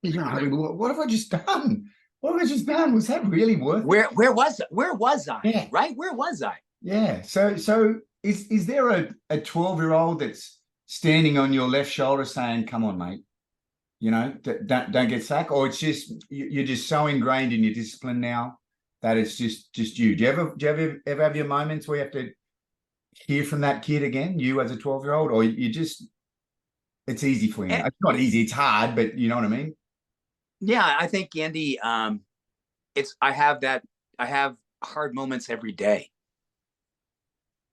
You know, what have I just done? What have I just done? Was that really worth it? Where was I? Yeah, Right? Where was I? yeah. So is there a 12-year-old that's standing on your left shoulder saying, "Come on, mate, you know, don't get sacked," or it's just you're just so ingrained in your discipline now that it's just you. Do you ever have your moments where you have to hear from that kid again, you as a 12-year-old, or you just it's easy for you And now? It's not easy, it's hard, but you know what I mean? yeah, I think Andy, it's I have hard moments every day.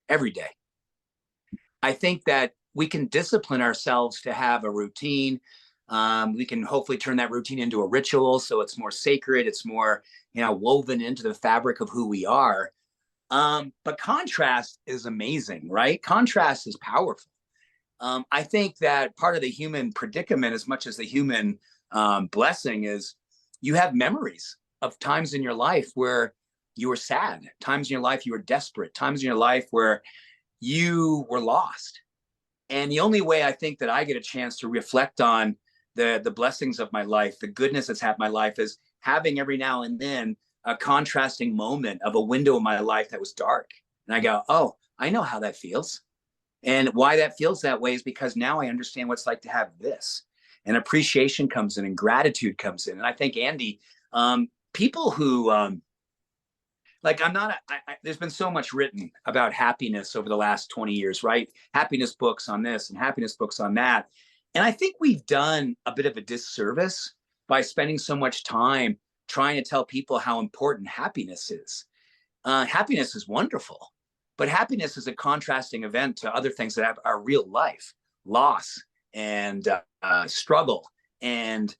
Every day. I think that we can discipline ourselves to have a routine. We can hopefully turn that routine into a ritual so it's more sacred, it's more, woven into the fabric of who we are. But contrast is amazing, right? Contrast is powerful. I think that part of the human predicament, as much as the human blessing, is you have memories of times in your life where you were sad, times in your life you were desperate, times in your life where you were lost. And the only way I think that I get a chance to reflect on the blessings of my life, the goodness that's happened in my life, is having every now and then a contrasting moment of a window in my life that was dark. And I go, oh, I know how that feels. And why that feels that way is because now I understand what it's like to have this. And appreciation comes in and gratitude comes in. And I think, Andy, people who like I'm not there's been so much written about happiness over the last 20 years, right? Happiness books on this and happiness books on that. And I think we've done a bit of a disservice by spending so much time trying to tell people how important happiness is. Happiness is wonderful, but happiness is a contrasting event to other things that have our real life, loss and struggle, and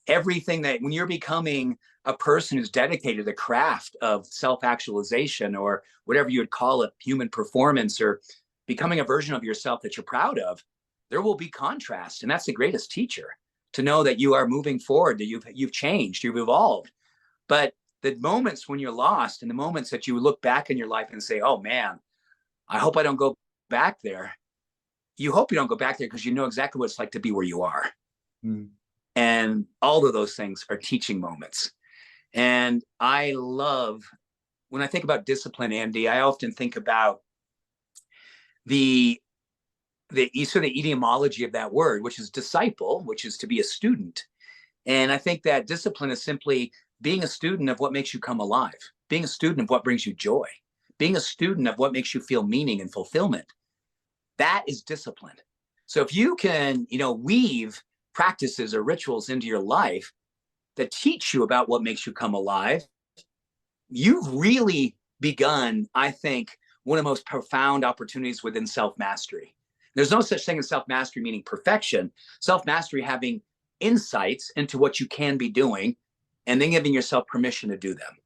everything that when you're becoming a person who's dedicated to the craft of self-actualization, or whatever you would call it, human performance, or becoming a version of yourself that you're proud of, there will be contrast. And that's the greatest teacher, to know that you are moving forward, that you've changed, you've evolved. But the moments when you're lost, and the moments that you look back in your life and say, oh man, I hope I don't go back there. You hope you don't go back there because you know exactly what it's like to be where you are. Mm. And all of those things are teaching moments. And I love, when I think about discipline, Andy, I often think about the sort of the etymology of that word, which is disciple, which is to be a student. And I think that discipline is simply being a student of what makes you come alive, being a student of what brings you joy, being a student of what makes you feel meaning and fulfillment. That is discipline. So if you can, weave practices or rituals into your life that teach you about what makes you come alive, you've really begun, I think, one of the most profound opportunities within self-mastery. There's no such thing as self-mastery meaning perfection. Self-mastery having insights into what you can be doing and then giving yourself permission to do them.